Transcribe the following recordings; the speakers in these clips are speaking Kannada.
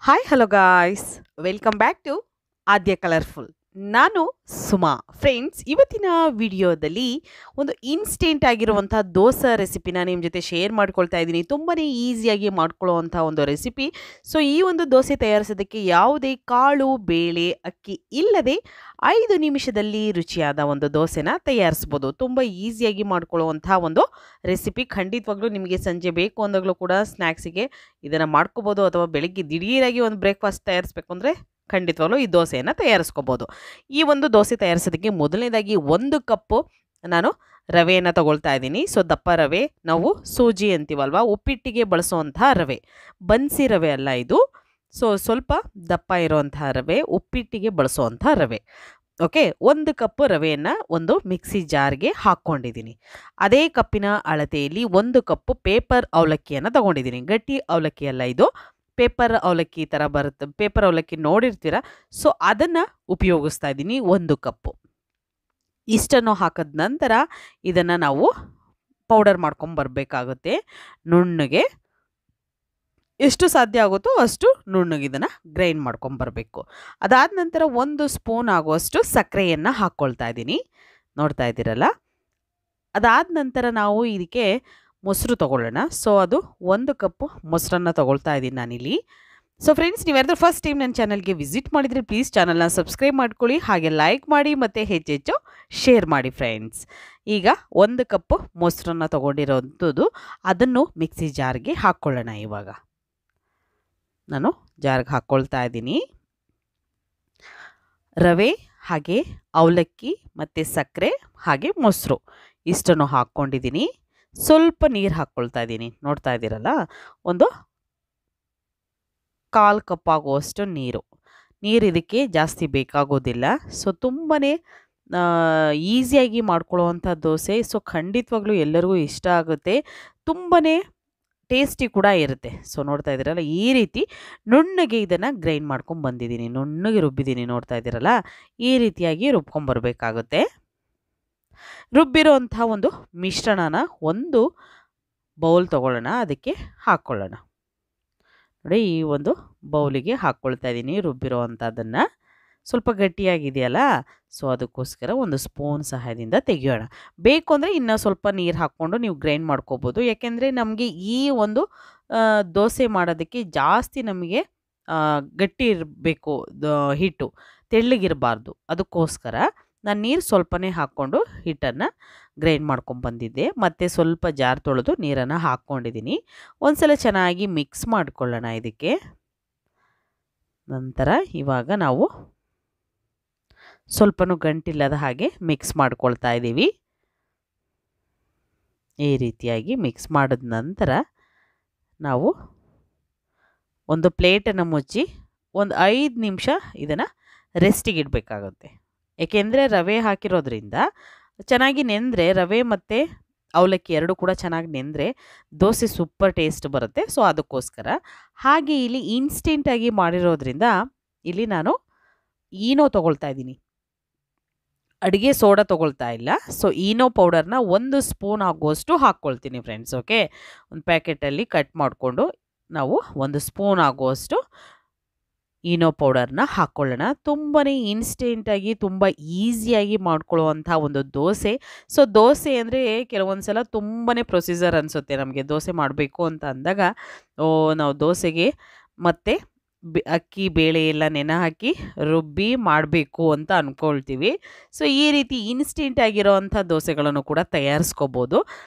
Hi hello guys, welcome back to Adya colourful. ನಾನು ಸುಮಾ. ಫ್ರೆಂಡ್ಸ್, ಇವತ್ತಿನ ವಿಡಿಯೋದಲ್ಲಿ ಒಂದು ಇನ್ಸ್ಟೆಂಟ್ ಆಗಿರುವಂಥ ದೋಸೆ ರೆಸಿಪಿನ ನಿಮ್ಮ ಜೊತೆ ಶೇರ್ ಮಾಡ್ಕೊಳ್ತಾ ಇದ್ದೀನಿ. ತುಂಬಾ ಈಸಿಯಾಗಿ ಮಾಡ್ಕೊಳ್ಳೋವಂಥ ಒಂದು ರೆಸಿಪಿ. ಸೊ ಈ ಒಂದು ದೋಸೆ ತಯಾರಿಸೋದಕ್ಕೆ ಯಾವುದೇ ಕಾಳು ಬೇಳೆ ಅಕ್ಕಿ ಇಲ್ಲದೆ 5 ನಿಮಿಷದಲ್ಲಿ ರುಚಿಯಾದ ಒಂದು ದೋಸೆನ ತಯಾರಿಸ್ಬೋದು. ತುಂಬ ಈಸಿಯಾಗಿ ಮಾಡ್ಕೊಳ್ಳುವಂಥ ಒಂದು ರೆಸಿಪಿ. ಖಂಡಿತವಾಗ್ಲೂ ನಿಮಗೆ ಸಂಜೆ ಬೇಕು ಅಂದಾಗಲೂ ಕೂಡ ಸ್ನ್ಯಾಕ್ಸಿಗೆ ಇದನ್ನು ಮಾಡ್ಕೋಬೋದು, ಅಥವಾ ಬೆಳಿಗ್ಗೆ ದಿಢೀರಾಗಿ ಒಂದು ಬ್ರೇಕ್ಫಾಸ್ಟ್ ತಯಾರಿಸ್ಬೇಕು ಅಂದರೆ ಖಂಡಿತವಾಗ್ಲೂ ಈ ದೋಸೆಯನ್ನು ತಯಾರಿಸ್ಕೋಬೋದು. ಈ ಒಂದು ದೋಸೆ ತಯಾರಿಸೋದಕ್ಕೆ ಮೊದಲನೇದಾಗಿ 1 ಕಪ್ಪು ನಾನು ರವೆಯನ್ನು ತಗೊಳ್ತಾ ಇದ್ದೀನಿ. ಸೊ ದಪ್ಪ ರವೆ, ನಾವು ಸೂಜಿ ಅಂತೀವಲ್ವ, ಉಪ್ಪಿಟ್ಟಿಗೆ ಬಳಸುವಂತಹ ರವೆ, ಬನ್ಸಿ ರವೆ ಅಲ್ಲ ಇದು. ಸೊ ಸ್ವಲ್ಪ ದಪ್ಪ ಇರುವಂತಹ ರವೆ, ಉಪ್ಪಿಟ್ಟಿಗೆ ಬಳಸುವಂಥ ರವೆ. ಓಕೆ, 1 ಕಪ್ ರವೆಯನ್ನು ಒಂದು ಮಿಕ್ಸಿ ಜಾರ್ಗೆ ಹಾಕ್ಕೊಂಡಿದ್ದೀನಿ. ಅದೇ ಕಪ್ಪಿನ ಅಳತೆಯಲ್ಲಿ 1 ಕಪ್ಪು ಪೇಪರ್ ಅವಲಕ್ಕಿಯನ್ನು ತಗೊಂಡಿದ್ದೀನಿ. ಗಟ್ಟಿ ಅವಲಕ್ಕಿ ಅಲ್ಲ ಇದು, ಪೇಪರ್ ಅವಲಕ್ಕಿ ಥರ ಬರುತ್ತೆ. ಪೇಪರ್ ಅವಲಕ್ಕಿ ನೋಡಿರ್ತೀರ. ಸೊ ಅದನ್ನು ಉಪಯೋಗಿಸ್ತಾ ಇದ್ದೀನಿ 1 ಕಪ್ಪು. ಇಷ್ಟನ್ನು ಹಾಕಿದ ನಂತರ ಇದನ್ನು ನಾವು ಪೌಡರ್ ಮಾಡ್ಕೊಂಬರ್ಬೇಕಾಗುತ್ತೆ ನುಣ್ಣಗೆ. ಎಷ್ಟು ಸಾಧ್ಯ ಆಗುತ್ತೋ ಅಷ್ಟು ನುಣ್ಣಗೆ ಇದನ್ನು ಗ್ರೈಂಡ್ ಮಾಡ್ಕೊಂಬರ್ಬೇಕು. ಅದಾದ ನಂತರ 1 ಸ್ಪೂನ್ ಆಗುವಷ್ಟು ಸಕ್ಕರೆಯನ್ನು ಹಾಕ್ಕೊಳ್ತಾ ಇದ್ದೀನಿ, ನೋಡ್ತಾ ಇದ್ದೀರಲ್ಲ. ಅದಾದ ನಂತರ ನಾವು ಇದಕ್ಕೆ ಮೊಸರು ತೊಗೊಳ್ಳೋಣ. ಸೊ ಅದು 1 ಕಪ್ಪು ಮೊಸರನ್ನು ತೊಗೊಳ್ತಾ ಇದ್ದೀನಿ ನಾನಿಲ್ಲಿ. ಸೊ ಫ್ರೆಂಡ್ಸ್, ನೀವು ಯಾರಾದರೂ ಫಸ್ಟ್ ಟೈಮ್ ನನ್ನ ಚಾನಲ್ಗೆ ವಿಸಿಟ್ ಮಾಡಿದರೆ ಪ್ಲೀಸ್ ಚಾನಲ್ನ ಸಬ್ಸ್ಕ್ರೈಬ್ ಮಾಡ್ಕೊಳ್ಳಿ, ಹಾಗೆ ಲೈಕ್ ಮಾಡಿ ಮತ್ತು ಹೆಚ್ಚೆಚ್ಚು ಶೇರ್ ಮಾಡಿ ಫ್ರೆಂಡ್ಸ್. ಈಗ 1 ಕಪ್ಪು ಮೊಸರನ್ನು ತೊಗೊಂಡಿರೋಂಥದ್ದು, ಅದನ್ನು ಮಿಕ್ಸಿ ಜಾರ್ಗೆ ಹಾಕ್ಕೊಳ್ಳೋಣ. ಇವಾಗ ನಾನು ಜಾರ್ಗೆ ಹಾಕ್ಕೊಳ್ತಾ ಇದ್ದೀನಿ. ರವೆ ಹಾಗೆ ಅವಲಕ್ಕಿ ಮತ್ತು ಸಕ್ಕರೆ ಹಾಗೆ ಮೊಸರು ಇಷ್ಟನ್ನು ಹಾಕ್ಕೊಂಡಿದ್ದೀನಿ. ಸ್ವಲ್ಪ ನೀರು ಹಾಕ್ಕೊಳ್ತಾ ಇದ್ದೀನಿ, ನೋಡ್ತಾ ಇದ್ದೀರಲ್ಲ. ಒಂದು 1/4 ಕಪ್ ಆಗುವಷ್ಟು ನೀರು ಇದಕ್ಕೆ ಜಾಸ್ತಿ ಬೇಕಾಗೋದಿಲ್ಲ. ಸೊ ತುಂಬಾ ಈಸಿಯಾಗಿ ಮಾಡ್ಕೊಳ್ಳುವಂಥ ದೋಸೆ. ಸೊ ಖಂಡಿತವಾಗ್ಲೂ ಎಲ್ಲರಿಗೂ ಇಷ್ಟ ಆಗುತ್ತೆ, ತುಂಬಾ ಟೇಸ್ಟಿ ಕೂಡ ಇರುತ್ತೆ. ಸೊ ನೋಡ್ತಾ ಇದ್ದೀರಲ್ಲ, ಈ ರೀತಿ ನುಣ್ಣಗೆ ಇದನ್ನು ಗ್ರೈಂಡ್ ಮಾಡ್ಕೊಂಡು ಬಂದಿದ್ದೀನಿ, ನುಣ್ಣಗೆ ರುಬ್ಬಿದ್ದೀನಿ, ನೋಡ್ತಾ ಇದ್ದೀರಲ್ಲ. ಈ ರೀತಿಯಾಗಿ ರುಬ್ಕೊಂಬರ್ಬೇಕಾಗುತ್ತೆ. ರುಬ್ಬಿರೋಂಥ ಒಂದು ಮಿಶ್ರಣನ ಒಂದು ಬೌಲ್ ತೊಗೊಳ್ಳೋಣ, ಅದಕ್ಕೆ ಹಾಕ್ಕೊಳ್ಳೋಣ. ನೋಡಿ, ಈ ಒಂದು ಬೌಲಿಗೆ ಹಾಕ್ಕೊಳ್ತಾ ಇದ್ದೀನಿ ರುಬ್ಬಿರೋ ಅಂಥದ್ದನ್ನು. ಸ್ವಲ್ಪ ಗಟ್ಟಿಯಾಗಿದೆಯಲ್ಲ, ಸೊ ಅದಕ್ಕೋಸ್ಕರ 1 ಸ್ಪೂನ್ ಸಹಾಯದಿಂದ ತೆಗಿಯೋಣ. ಬೇಕು ಅಂದರೆ ಇನ್ನೂ ಸ್ವಲ್ಪ ನೀರು ಹಾಕ್ಕೊಂಡು ನೀವು ಗ್ರೈಂಡ್ ಮಾಡ್ಕೋಬೋದು. ಯಾಕೆಂದರೆ ನಮಗೆ ಈ ಒಂದು ದೋಸೆ ಮಾಡೋದಕ್ಕೆ ಜಾಸ್ತಿ ನಮಗೆ ಗಟ್ಟಿ ಇರಬೇಕು ಹಿಟ್ಟು, ತೆಳ್ಳಗಿರಬಾರ್ದು. ಅದಕ್ಕೋಸ್ಕರ ನಾನು ನೀರು ಸ್ವಲ್ಪನೇ ಹಾಕ್ಕೊಂಡು ಹಿಟ್ಟನ್ನು ಗ್ರೈಂಡ್ ಮಾಡ್ಕೊಂಬಂದಿದ್ದೆ. ಮತ್ತು ಸ್ವಲ್ಪ ಜಾರ್ ತೊಳೆದು ನೀರನ್ನು ಹಾಕ್ಕೊಂಡಿದ್ದೀನಿ. ಒಂದ್ಸಲ ಚೆನ್ನಾಗಿ ಮಿಕ್ಸ್ ಮಾಡ್ಕೊಳ್ಳೋಣ ಇದಕ್ಕೆ. ನಂತರ ಇವಾಗ ನಾವು ಸ್ವಲ್ಪನೂ ಗಂಟಿಲ್ಲದ ಹಾಗೆ ಮಿಕ್ಸ್ ಮಾಡ್ಕೊಳ್ತಾ ಇದ್ದೀವಿ. ಈ ರೀತಿಯಾಗಿ ಮಿಕ್ಸ್ ಮಾಡಿದ ನಂತರ ನಾವು ಒಂದು ಪ್ಲೇಟನ್ನು ಮುಚ್ಚಿ ಒಂದು 5 ನಿಮಿಷ ಇದನ್ನು ರೆಸ್ಟಿಗೆ ಇಡಬೇಕಾಗುತ್ತೆ. ಏಕೆಂದರೆ ರವೆ ಹಾಕಿರೋದ್ರಿಂದ ಚೆನ್ನಾಗಿ ನೆಂದರೆ, ರವೆ ಮತ್ತು ಅವಲಕ್ಕಿ ಎರಡೂ ಕೂಡ ಚೆನ್ನಾಗಿ ನೆಂದರೆ ದೋಸೆ ಸೂಪರ್ ಟೇಸ್ಟ್ ಬರುತ್ತೆ. ಸೊ ಅದಕ್ಕೋಸ್ಕರ. ಹಾಗೆ ಇಲ್ಲಿ ಇನ್ಸ್ಟೆಂಟಾಗಿ ಮಾಡಿರೋದ್ರಿಂದ ಇಲ್ಲಿ ನಾನು ಈನೋ ತೊಗೊಳ್ತಾ ಇದ್ದೀನಿ, ಅಡುಗೆ ಸೋಡಾ ತೊಗೊಳ್ತಾ ಇಲ್ಲ. ಸೊ ಈನೋ ಪೌಡರ್ನ 1 ಸ್ಪೂನ್ ಆಗುವಷ್ಟು ಹಾಕ್ಕೊಳ್ತೀನಿ ಫ್ರೆಂಡ್ಸ್. ಓಕೆ, ಒಂದು ಪ್ಯಾಕೆಟಲ್ಲಿ ಕಟ್ ಮಾಡಿಕೊಂಡು ನಾವು 1 ಸ್ಪೂನ್ ಆಗುವಷ್ಟು ಈನೋ ಪೌಡರ್ನ ಹಾಕ್ಕೊಳ್ಳೋಣ. ತುಂಬಾ ಇನ್ಸ್ಟೆಂಟಾಗಿ ತುಂಬ ಈಸಿಯಾಗಿ ಮಾಡ್ಕೊಳ್ಳುವಂಥ ಒಂದು ದೋಸೆ. ಸೊ ದೋಸೆ ಅಂದರೆ ಕೆಲವೊಂದು ಸಲ ತುಂಬಾ ಪ್ರೊಸೀಜರ್ ಅನಿಸುತ್ತೆ ನಮಗೆ. ದೋಸೆ ಮಾಡಬೇಕು ಅಂತ ಅಂದಾಗ ನಾವು ದೋಸೆಗೆ ಮತ್ತು ಅಕ್ಕಿ ಬೇಳೆ ಎಲ್ಲ ನೆನೆ ಹಾಕಿ ರುಬ್ಬಿ ಮಾಡಬೇಕು ಅಂತ ಅಂದ್ಕೊಳ್ತೀವಿ. ಸೊ ಈ ರೀತಿ ಇನ್ಸ್ಟೆಂಟ್ ಆಗಿರೋವಂಥ ದೋಸೆಗಳನ್ನು ಕೂಡ ತಯಾರಿಸ್ಕೋಬೋದು.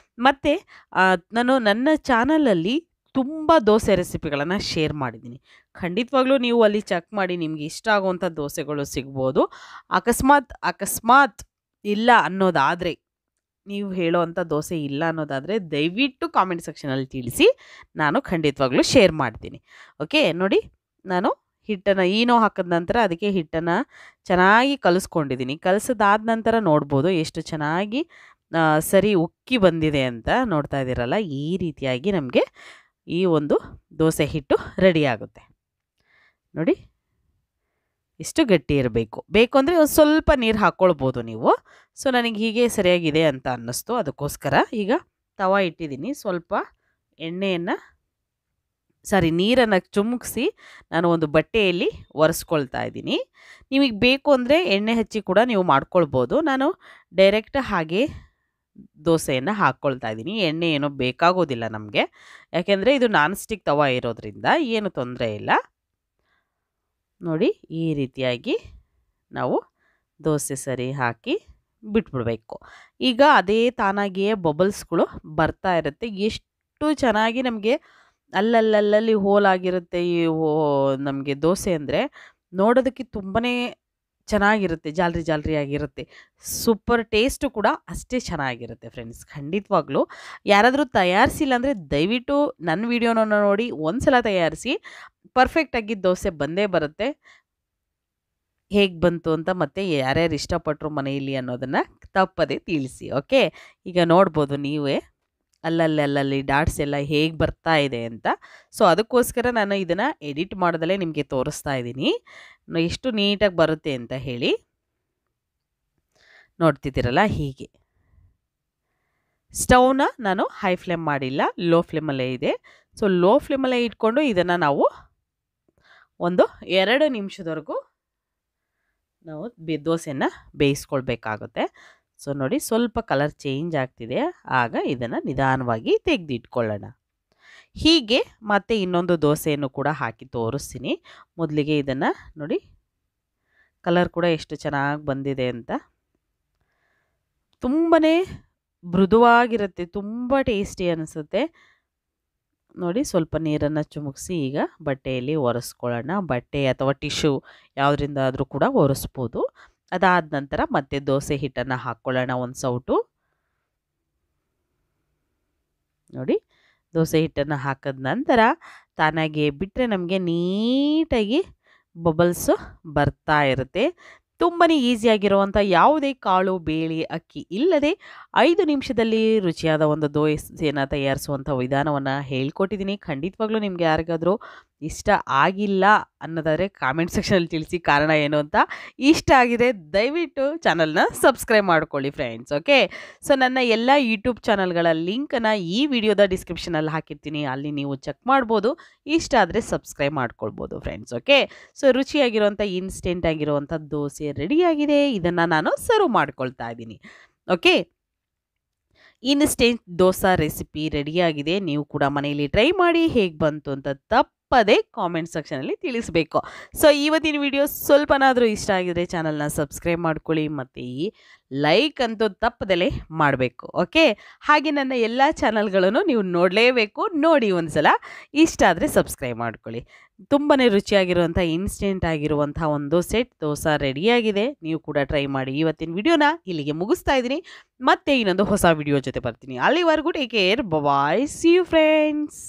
ಮತ್ತು ನಾನು ನನ್ನ ಚಾನಲಲ್ಲಿ ತುಂಬ ದೋಸೆ ರೆಸಿಪಿಗಳನ್ನು ಶೇರ್ ಮಾಡಿದ್ದೀನಿ. ಖಂಡಿತವಾಗ್ಲೂ ನೀವು ಅಲ್ಲಿ ಚೆಕ್ ಮಾಡಿ, ನಿಮಗೆ ಇಷ್ಟ ಆಗುವಂಥ ದೋಸೆಗಳು ಸಿಗ್ಬೋದು. ಅಕಸ್ಮಾತ್ ಇಲ್ಲ ಅನ್ನೋದಾದರೆ, ನೀವು ಹೇಳೋವಂಥ ದೋಸೆ ಇಲ್ಲ ಅನ್ನೋದಾದರೆ ದಯವಿಟ್ಟು ಕಾಮೆಂಟ್ ಸೆಕ್ಷನಲ್ಲಿ ತಿಳಿಸಿ, ನಾನು ಖಂಡಿತವಾಗ್ಲೂ ಶೇರ್ ಮಾಡ್ತೀನಿ. ಓಕೆ, ನೋಡಿ, ನಾನು ಹಿಟ್ಟನ್ನು ಈನೋ ಹಾಕಿದ ನಂತರ ಅದಕ್ಕೆ ಹಿಟ್ಟನ್ನು ಚೆನ್ನಾಗಿ ಕಲಿಸ್ಕೊಂಡಿದ್ದೀನಿ. ಕಲಿಸಿದಾದ ನಂತರ ನೋಡ್ಬೋದು ಎಷ್ಟು ಚೆನ್ನಾಗಿ ಸರಿ ಉಕ್ಕಿ ಬಂದಿದೆ ಅಂತ. ನೋಡ್ತಾ ಇದ್ದೀರಲ್ಲ, ಈ ರೀತಿಯಾಗಿ ನಮಗೆ ಈ ಒಂದು ದೋಸೆ ಹಿಟ್ಟು ರೆಡಿ ಆಗುತ್ತೆ. ನೋಡಿ, ಇಷ್ಟು ಗಟ್ಟಿ ಇರಬೇಕು. ಬೇಕು ಅಂದರೆ ಒಂದು ಸ್ವಲ್ಪ ನೀರು ಹಾಕ್ಕೊಳ್ಬೋದು ನೀವು. ಸೊ ನನಗೆ ಹೀಗೆ ಸರಿಯಾಗಿದೆ ಅಂತ ಅನ್ನಿಸ್ತು, ಅದಕ್ಕೋಸ್ಕರ ಈಗ ತವಾ ಇಟ್ಟಿದ್ದೀನಿ. ಸ್ವಲ್ಪ ಎಣ್ಣೆಯನ್ನು ಸಾರಿ ನೀರನ್ನು ಚುಮುಕ್ಸಿ ನಾನು ಒಂದು ಬಟ್ಟೆಯಲ್ಲಿ ಒರೆಸ್ಕೊಳ್ತಾ ಇದ್ದೀನಿ. ನಿಮಗೆ ಬೇಕು ಅಂದರೆ ಎಣ್ಣೆ ಹಚ್ಚಿ ಕೂಡ ನೀವು ಮಾಡ್ಕೊಳ್ಬೋದು. ನಾನು ಡೈರೆಕ್ಟ್ ಹಾಗೆ ದೋಸೆಯನ್ನು ಹಾಕ್ಕೊಳ್ತಾ ಇದ್ದೀನಿ. ಎಣ್ಣೆ ಏನೋ ಬೇಕಾಗೋದಿಲ್ಲ ನಮಗೆ, ಯಾಕೆಂದರೆ ಇದು ನಾನ್ ಸ್ಟಿಕ್ ತವ ಇರೋದ್ರಿಂದ ಏನು ತೊಂದರೆ ಇಲ್ಲ. ನೋಡಿ ಈ ರೀತಿಯಾಗಿ ನಾವು ದೋಸೆ ಸರಿ ಹಾಕಿ ಬಿಟ್ಬಿಡಬೇಕು. ಈಗ ಅದೇ ತಾನಾಗಿಯೇ ಬಬಲ್ಸ್ಗಳು ಬರ್ತಾ ಇರುತ್ತೆ. ಎಷ್ಟು ಚೆನ್ನಾಗಿ ನಮಗೆ ಅಲ್ಲಲ್ಲಲ್ಲಿ ಹೋಲಾಗಿರುತ್ತೆ ಈ ನಮಗೆ ದೋಸೆ ಅಂದರೆ ನೋಡೋದಕ್ಕೆ ತುಂಬಾ ಚೆನ್ನಾಗಿರುತ್ತೆ, ಜಾಲ್ರಿ ಜಾಲ್ರಿ ಆಗಿರುತ್ತೆ. ಸೂಪರ್ ಟೇಸ್ಟು ಕೂಡ ಅಷ್ಟೇ ಚೆನ್ನಾಗಿರುತ್ತೆ ಫ್ರೆಂಡ್ಸ್. ಖಂಡಿತವಾಗ್ಲೂ ಯಾರಾದರೂ ತಯಾರಿಸಿಲ್ಲ ಅಂದರೆ ದಯವಿಟ್ಟು ನನ್ನ ವಿಡಿಯೋನ ನೋಡಿ ಒಂದು ಸಲ ತಯಾರಿಸಿ. ಪರ್ಫೆಕ್ಟಾಗಿ ದೋಸೆ ಬಂದೇ ಬರುತ್ತೆ. ಹೇಗೆ ಬಂತು ಅಂತ ಮತ್ತೆ ಯಾರ್ಯಾರು ಇಷ್ಟಪಟ್ಟರು ಮನೆಯಲ್ಲಿ ಅನ್ನೋದನ್ನು ತಪ್ಪದೇ ತಿಳಿಸಿ. ಓಕೆ, ಈಗ ನೋಡ್ಬೋದು ನೀವೇ ಅಲ್ಲಲ್ಲಿ ಡಾಟ್ಸ್ ಎಲ್ಲ ಹೇಗೆ ಬರ್ತಾ ಇದೆ ಅಂತ. ಸೊ ಅದಕ್ಕೋಸ್ಕರ ನಾನು ಇದನ್ನು ಎಡಿಟ್ ಮಾಡೋದಲ್ಲೇ ನಿಮಗೆ ತೋರಿಸ್ತಾ ಇದ್ದೀನಿ ಎಷ್ಟು ನೀಟಾಗಿ ಬರುತ್ತೆ ಅಂತ ಹೇಳಿ. ನೋಡ್ತಿದ್ದೀರಲ್ಲ ಹೀಗೆ. ಸ್ಟವ್ನ ನಾನು ಹೈ ಫ್ಲೇಮ್ ಮಾಡಿಲ್ಲ, ಲೋ ಫ್ಲೇಮಲ್ಲೇ ಇದೆ. ಸೊ ಲೋ ಫ್ಲೇಮಲ್ಲೇ ಇಟ್ಕೊಂಡು ಇದನ್ನು ನಾವು ಒಂದು 2 ನಿಮಿಷದವರೆಗೂ ನಾವು ದೋಸೆನ ಬೇಯಿಸ್ಕೊಳ್ಬೇಕಾಗುತ್ತೆ. ಸೊ ನೋಡಿ ಸ್ವಲ್ಪ ಕಲರ್ ಚೇಂಜ್ ಆಗ್ತಿದೆ, ಆಗ ಇದನ್ನು ನಿಧಾನವಾಗಿ ತೆಗೆದಿಟ್ಕೊಳ್ಳೋಣ. ಹೀಗೆ ಮತ್ತೆ ಇನ್ನೊಂದು ದೋಸೆಯನ್ನು ಕೂಡ ಹಾಕಿ ತೋರಿಸ್ತೀನಿ. ಮೊದಲಿಗೆ ಇದನ್ನು ನೋಡಿ ಕಲರ್ ಕೂಡ ಎಷ್ಟು ಚೆನ್ನಾಗಿ ಬಂದಿದೆ ಅಂತ. ತುಂಬಾ ಮೃದುವಾಗಿರುತ್ತೆ, ತುಂಬ ಟೇಸ್ಟಿ ಅನಿಸುತ್ತೆ. ನೋಡಿ ಸ್ವಲ್ಪ ನೀರನ್ನು ಚುಮುಕ್ಸಿ ಈಗ ಬಟ್ಟೆಯಲ್ಲಿ ಒರೆಸ್ಕೊಳ್ಳೋಣ. ಬಟ್ಟೆ ಅಥವಾ ಟಿಶ್ಯೂ ಯಾವುದರಿಂದಾದರೂ ಕೂಡ ಒರೆಸ್ಬೋದು. ಅದಾದ ನಂತರ ಮತ್ತೆ ದೋಸೆ ಹಿಟ್ಟನ್ನು ಹಾಕ್ಕೊಳ್ಳೋಣ ಒಂದು ಸೌಟು. ನೋಡಿ ದೋಸೆ ಹಿಟ್ಟನ್ನು ಹಾಕಿದ ನಂತರ ತಾನಾಗೆ ಬಿಟ್ಟರೆ ನಮಗೆ ನೀಟಾಗಿ ಬಬಲ್ಸು ಬರ್ತಾ ಇರುತ್ತೆ. ತುಂಬಾ ಈಸಿಯಾಗಿರುವಂಥ ಯಾವುದೇ ಕಾಳು ಬೇಳೆ ಅಕ್ಕಿ ಇಲ್ಲದೆ 5 ನಿಮಿಷದಲ್ಲಿ ರುಚಿಯಾದ ಒಂದು ದೋಸೆಯನ್ನು ತಯಾರಿಸುವಂಥ ವಿಧಾನವನ್ನು ಹೇಳ್ಕೊಟ್ಟಿದ್ದೀನಿ. ಖಂಡಿತವಾಗ್ಲೂ ನಿಮಗೆ ಯಾರಿಗಾದರೂ ಇಷ್ಟ ಆಗಿಲ್ಲ ಅನ್ನೋದಾದರೆ ಕಾಮೆಂಟ್ ಸೆಕ್ಷನಲ್ಲಿ ತಿಳಿಸಿ ಕಾರಣ ಏನು ಅಂತ. ಇಷ್ಟ ಆಗಿದೆ ದಯವಿಟ್ಟು ಚಾನಲ್ನ ಸಬ್ಸ್ಕ್ರೈಬ್ ಮಾಡ್ಕೊಳ್ಳಿ ಫ್ರೆಂಡ್ಸ್. ಓಕೆ, ಸೊ ನನ್ನ ಎಲ್ಲ ಯೂಟ್ಯೂಬ್ ಚಾನಲ್ಗಳ ಲಿಂಕನ್ನು ಈ ವಿಡಿಯೋದ ಡಿಸ್ಕ್ರಿಪ್ಷನಲ್ಲಿ ಹಾಕಿರ್ತೀನಿ, ಅಲ್ಲಿ ನೀವು ಚೆಕ್ ಮಾಡ್ಬೋದು. ಇಷ್ಟ ಆದರೆ ಸಬ್ಸ್ಕ್ರೈಬ್ ಮಾಡ್ಕೊಳ್ಬೋದು ಫ್ರೆಂಡ್ಸ್. ಓಕೆ, ಸೊ ರುಚಿಯಾಗಿರುವಂಥ ಇನ್ಸ್ಟೆಂಟ್ ಆಗಿರುವಂಥ ದೋಸೆ ರೆಡಿಯಾಗಿದೆ. ಇದನ್ನು ನಾನು ಸರ್ವ್ ಮಾಡ್ಕೊಳ್ತಾ ಇದ್ದೀನಿ. ಓಕೆ, ಇನ್ಸ್ಟೆಂಟ್ ದೋಸೆ ರೆಸಿಪಿ ರೆಡಿಯಾಗಿದೆ. ನೀವು ಕೂಡ ಮನೆಯಲ್ಲಿ ಟ್ರೈ ಮಾಡಿ, ಹೇಗೆ ಬಂತು ಅಂತ ತಪ್ಪದೇ ಕಾಮೆಂಟ್ ಸೆಕ್ಷನಲ್ಲಿ ತಿಳಿಸಬೇಕು. ಸೊ ಇವತ್ತಿನ ವಿಡಿಯೋ ಸ್ವಲ್ಪನಾದರೂ ಇಷ್ಟ ಆಗಿದ್ರೆ ಚಾನಲ್ನ ಸಬ್ಸ್ಕ್ರೈಬ್ ಮಾಡ್ಕೊಳ್ಳಿ, ಮತ್ತು ಈ ಲೈಕ್ ಅಂತೂ ತಪ್ಪದಲ್ಲೇ ಮಾಡಬೇಕು. ಓಕೆ, ಹಾಗೆ ನನ್ನ ಎಲ್ಲ ಚಾನಲ್ಗಳನ್ನು ನೀವು ನೋಡಲೇಬೇಕು. ನೋಡಿ ಒಂದು ಸಲ, ಇಷ್ಟ ಆದರೆ ಸಬ್ಸ್ಕ್ರೈಬ್ ಮಾಡ್ಕೊಳ್ಳಿ. ತುಂಬಾ ರುಚಿಯಾಗಿರುವಂಥ ಇನ್ಸ್ಟೆಂಟ್ ಆಗಿರುವಂಥ ಒಂದು ಸೆಟ್ ದೋಸೆ ರೆಡಿಯಾಗಿದೆ. ನೀವು ಕೂಡ ಟ್ರೈ ಮಾಡಿ. ಇವತ್ತಿನ ವಿಡಿಯೋನ ಇಲ್ಲಿಗೆ ಮುಗಿಸ್ತಾ ಇದ್ದೀನಿ. ಮತ್ತೆ ಇನ್ನೊಂದು ಹೊಸ ವಿಡಿಯೋ ಜೊತೆ ಬರ್ತೀನಿ. ಅಲ್ಲಿವರೆಗೂ take care, bye, see you friends.